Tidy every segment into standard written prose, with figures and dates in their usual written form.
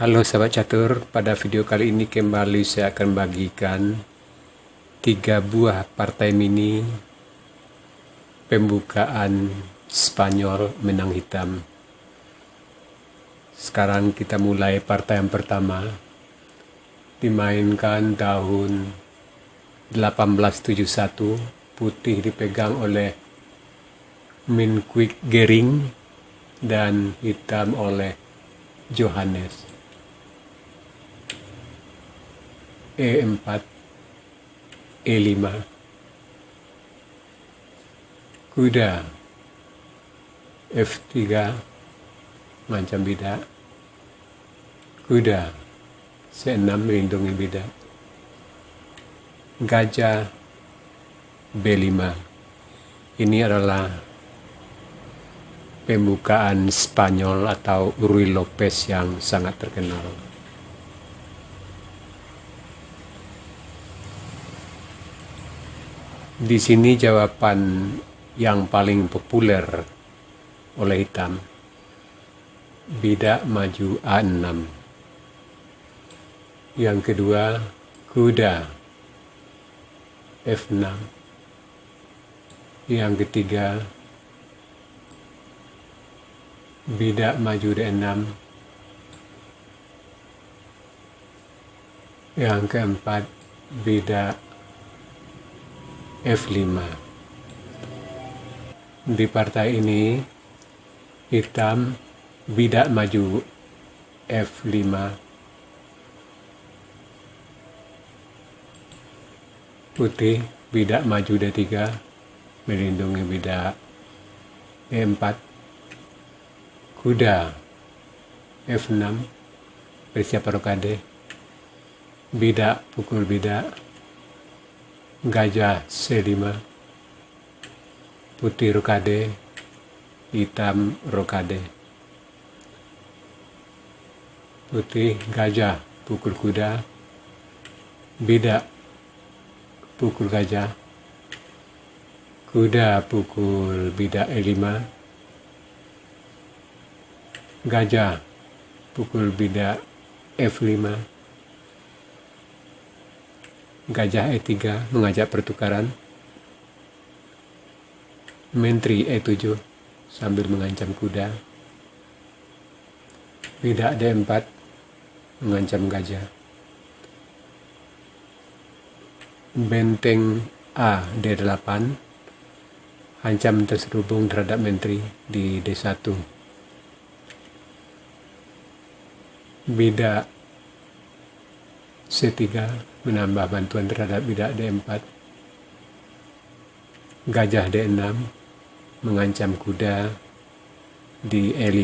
Halo sahabat catur, pada video kali ini kembali saya akan bagikan 3 buah partai mini pembukaan Spanyol menang hitam. Sekarang kita mulai partai yang pertama, dimainkan tahun 1871, putih dipegang oleh Minquit Gering dan hitam oleh Johannes. E4, E5, kuda, F3, macam bidak, kuda, C6 melindungi bidak, gajah, B5. Ini adalah pembukaan Spanyol atau Ruy Lopez yang sangat terkenal. Di sini jawaban yang paling populer oleh hitam. Bidak maju A6. Yang kedua, kuda F6. Yang ketiga, bidak maju D6. Yang keempat, bidak F5. Di partai ini, hitam bidak maju F5, putih bidak maju D3, melindungi bidak E4, kuda F6, bersiap rokade, bidak pukul bidak, gajah C5, putih rokade, hitam rokade, putih gajah pukul kuda, bidak pukul gajah, kuda pukul bidak E5, gajah pukul bidak F5, gajah E3 mengajak pertukaran, menteri E7 sambil mengancam kuda, bidak D4 mengancam gajah, benteng A D8 ancam terselubung terhadap menteri di D1, bidak C3 menambah bantuan terhadap bidak D4, gajah D6 mengancam kuda di E5.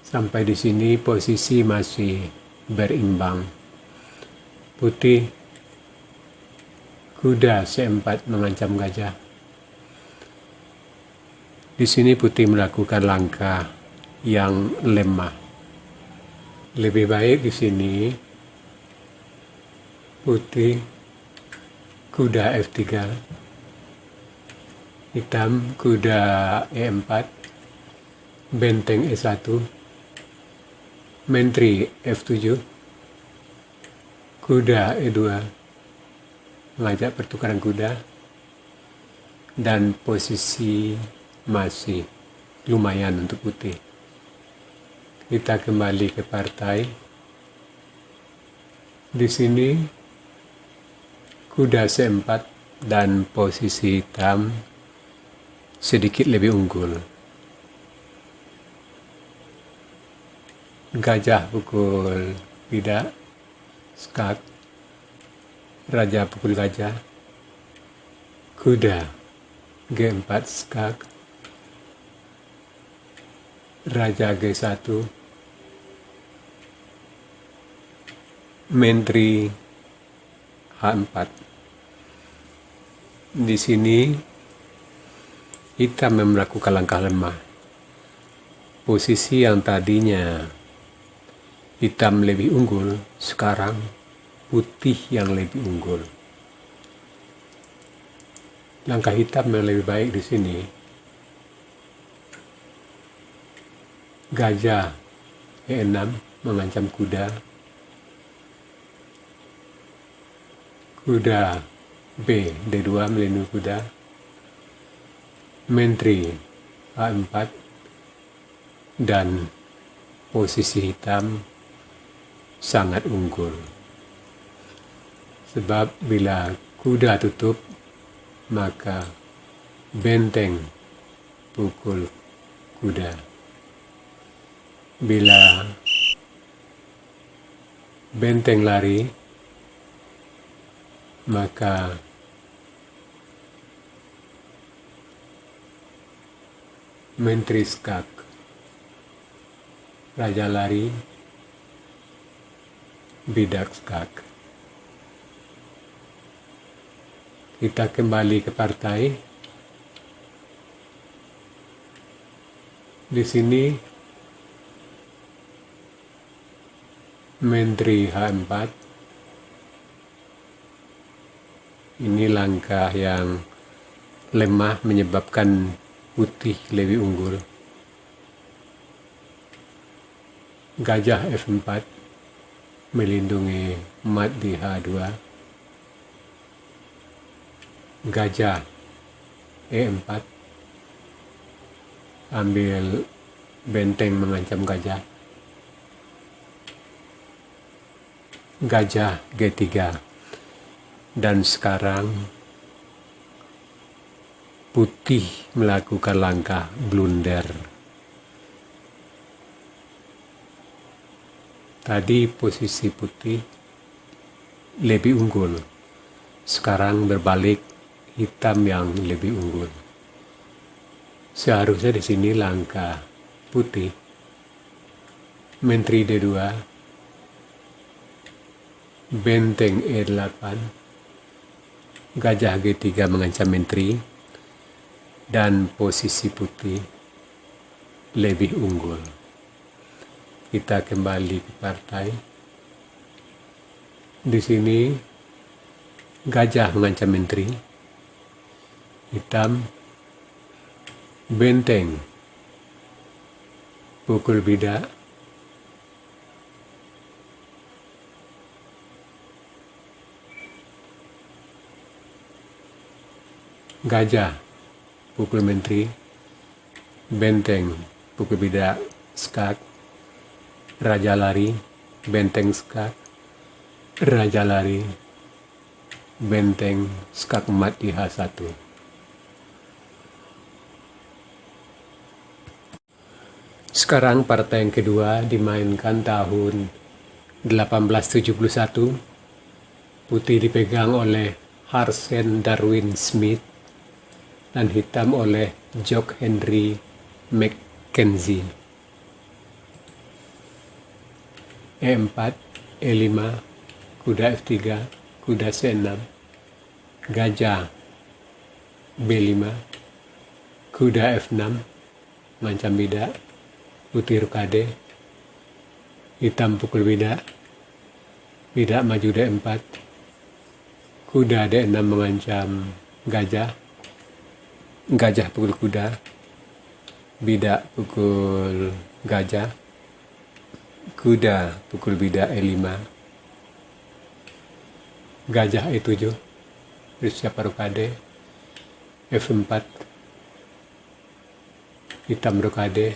Sampai di sini posisi masih berimbang. Putih kuda C4 mengancam gajah. Di sini putih melakukan langkah yang lemah. Lebih baik di sini putih kuda F3, hitam kuda E4, benteng E1, menteri F7, kuda E2 mengajak pertukaran kuda, dan posisi masih lumayan untuk putih. Kita kembali ke partai. Di sini kuda C4 dan posisi hitam sedikit lebih unggul. Gajah pukul bidak, skak, raja pukul gajah, kuda G4 skak, raja G1, menteri H4. Di sini hitam melakukan langkah lemah. Posisi yang tadinya hitam lebih unggul, sekarang putih yang lebih unggul. Langkah hitam yang lebih baik di sini Gajah E6 mengancam kuda. Kuda B D2 melindungi kuda. Menteri A4 dan posisi hitam sangat unggul. Sebab bila kuda tutup, maka benteng pukul kuda. Bila benteng lari, maka menteri skak, raja lari, bidak skak. Kita kembali ke partai. Di sini Menteri H4. Ini langkah yang lemah menyebabkan putih lebih unggul. Gajah F4 melindungi mat di H2. Gajah E4 ambil benteng mengancam gajah. Gajah G3. Dan sekarang putih melakukan langkah blunder. Tadi posisi putih lebih unggul. Sekarang berbalik, hitam yang lebih unggul. Seharusnya di sini langkah putih. Menteri D2, benteng E8, gajah G3 mengancam menteri, dan posisi putih lebih unggul. Kita kembali ke partai. Di sini gajah mengancam menteri, hitam, benteng, pukul bidak, gajah pukul menteri, benteng pukul bidak skak, raja lari, benteng skak, raja lari, benteng skak mat di H1. Sekarang partai yang kedua dimainkan tahun 1871. Putih dipegang oleh Harsen Darwin Smith dan hitam oleh Jock Henry Mackenzie. E4, E5, kuda F3, kuda C6, gajah B5, kuda F6, mengancam bidak, putih rokade, hitam pukul bidak, bidak maju D4, kuda D6 mengancam gajah, gajah pukul kuda, bidak pukul gajah, kuda pukul bidak E5, gajah E7, bersiap rokade, F4, hitam rokade,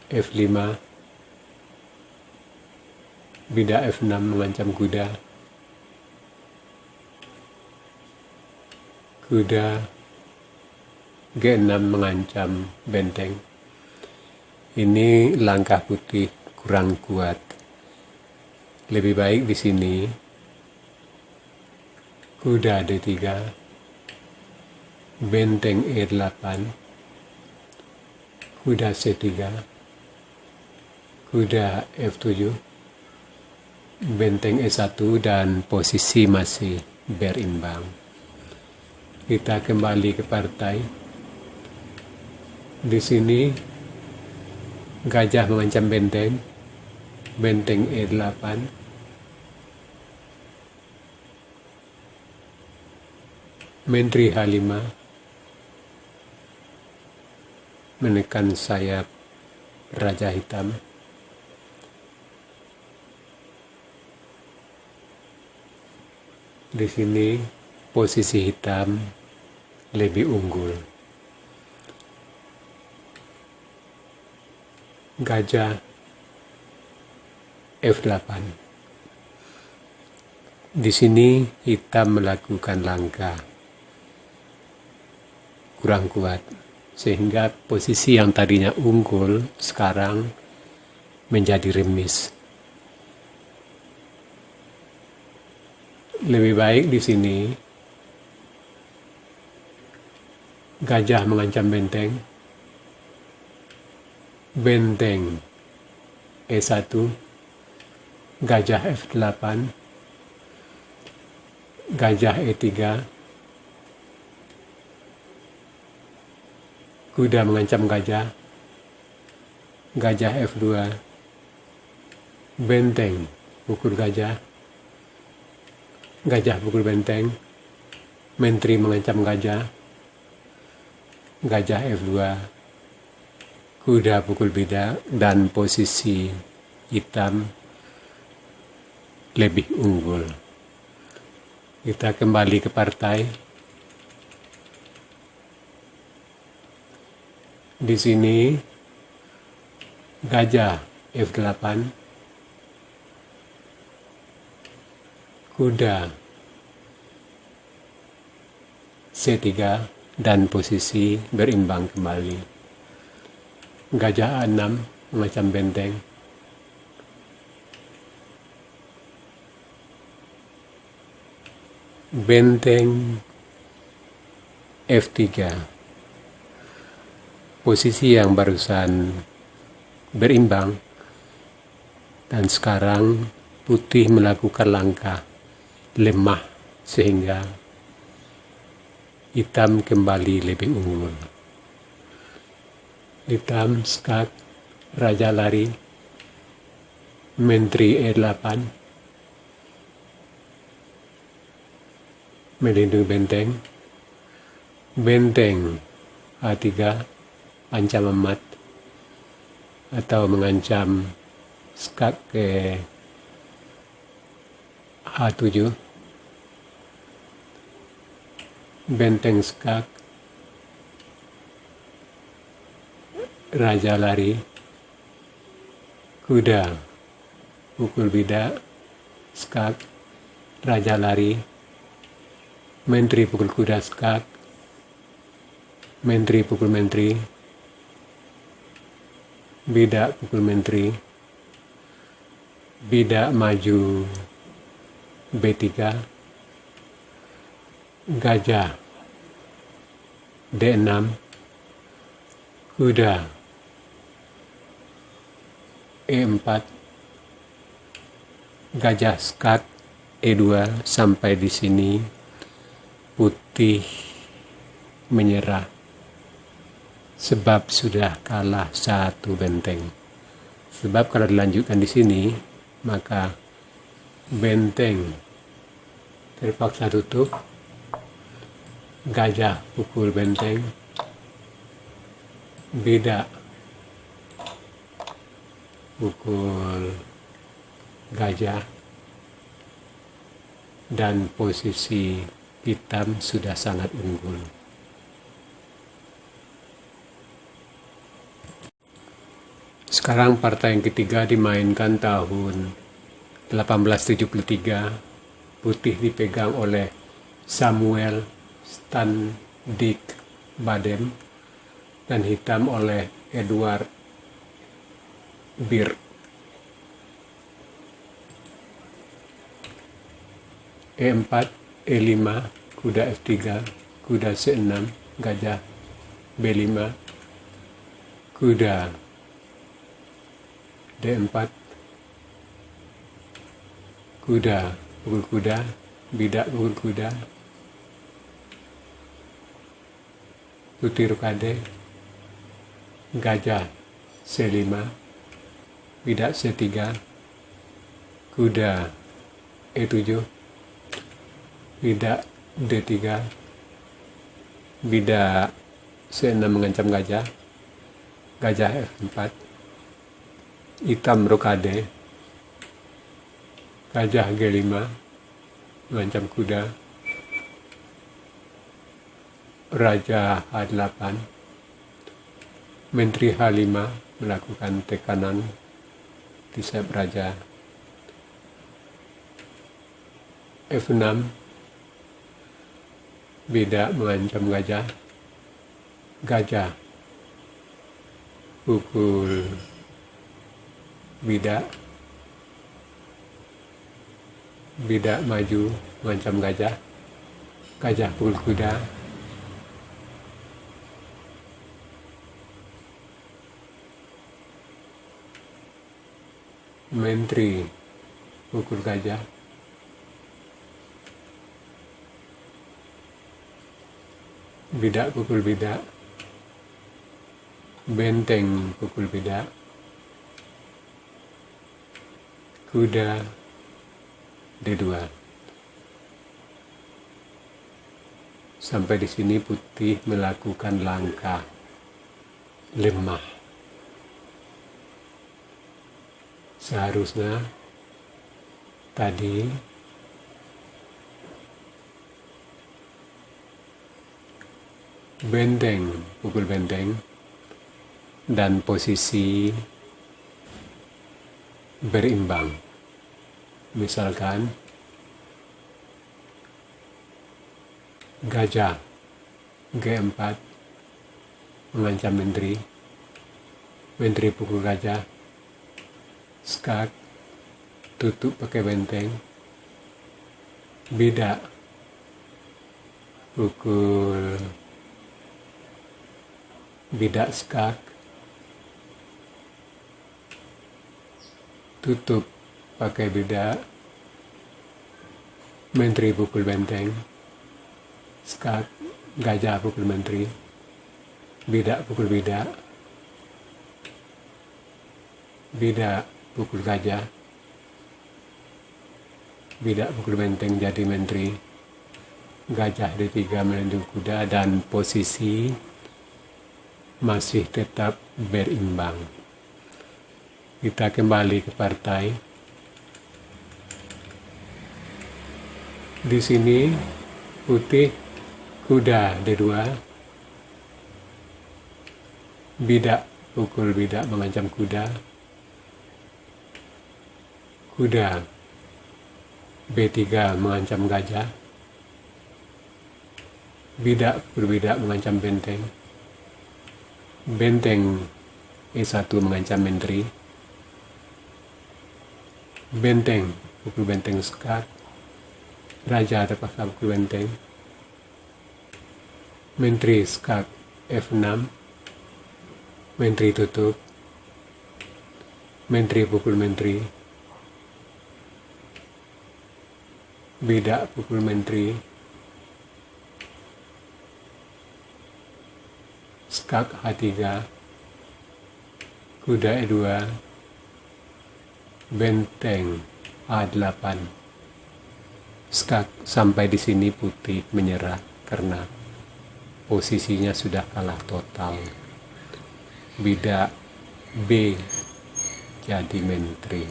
F5, bidak F6 mengancam kuda, kuda G6 mengancam benteng. Ini langkah putih kurang kuat. Lebih baik di sini kuda D3, benteng E8, kuda C3, kuda F7, benteng E1 dan posisi masih berimbang. Kita kembali ke partai. Di sini gajah mengancam benteng, benteng E8, menteri H5, menekan sayap Raja Hitam. Di sini posisi hitam lebih unggul. Gajah F8. Di sini hitam melakukan langkah kurang kuat, sehingga posisi yang tadinya unggul sekarang menjadi remis. Lebih baik di sini gajah mengancam benteng, benteng E1, gajah F8, gajah E3, kuda mengancam gajah, gajah F2, benteng pukul gajah, gajah pukul benteng, menteri mengancam gajah, gajah F2, kuda pukul bidak, dan posisi hitam lebih unggul. Kita kembali ke partai. Di sini gajah F8, kuda C3, dan posisi berimbang kembali. Gajah A6 mengancam benteng, benteng F3, posisi yang barusan berimbang, dan sekarang putih melakukan langkah lemah sehingga hitam kembali lebih unggul. Hitam skak, raja lari, menteri E8, melindungi benteng, benteng A3, ancam emat atau mengancam skak ke H7, benteng skak, raja lari, kuda pukul bidak, skak, raja lari, menteri pukul kuda skak, menteri pukul menteri, bidak pukul menteri, bidak maju B3, gajah D6, kuda E4, gajah skak E2. Sampai di sini putih menyerah sebab sudah kalah satu benteng. Sebab kalau dilanjutkan di sini maka benteng terpaksa tutup, gajah pukul benteng, bidak pukul gajah, dan posisi hitam sudah sangat unggul. Sekarang partai yang ketiga dimainkan tahun 1873. Putih dipegang oleh Samuel Standig Badem dan hitam oleh Edward Birk. E4, E5, kuda F3, kuda C6, gajah B5, kuda D4, kuda pukul kuda, bidak pukul kuda, putih rokade, gajah C5, bidak C3, kuda E7, bidak D3, bidak C6 mengancam gajah, gajah F4, hitam rokade, gajah G5, mengancam kuda, raja H8, menteri H5 melakukan tekanan di sayap raja, F6, beda mengancam gajah, gajah pukul bidak, bidak maju mengancam gajah, gajah pukul kuda, menteri pukul gajah, bidak pukul bidak, benteng pukul bidak, kuda D2. Sampai di sini putih melakukan langkah lemah. Seharusnya tadi benteng pukul benteng dan posisi berimbang. Misalkan gajah G4 mengancam menteri, menteri pukul gajah, skak tutup pakai benteng, bidak pukul bidak skak, tutup pakai bidak, menteri pukul benteng, skak gajah pukul menteri, bidak pukul bidak, bidak pukul gajah, bidak pukul benteng jadi menteri, gajah D3 melindungi kuda dan posisi masih tetap berimbang. Kita kembali ke partai. Di sini putih kuda D2, bidak pukul bidak mengancam kuda, kuda B3 mengancam gajah, bidak pukul bidak mengancam benteng, benteng E1 mengancam menteri, benteng pukul benteng skak, raja terpaksa pukul benteng, menteri skak F6, menteri tutup, menteri pukul menteri, bidak pukul menteri, skak H3, kuda E2, benteng A8. Skak sampai di sini putih menyerah karena posisinya sudah kalah total. Bidak B jadi menteri.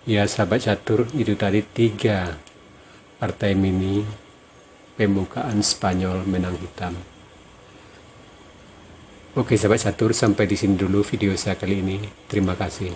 Ya sahabat catur, itu tadi 3 partai mini pembukaan Spanyol menang hitam. Oke sahabat catur, sampai di sini dulu video saya kali ini. Terima kasih.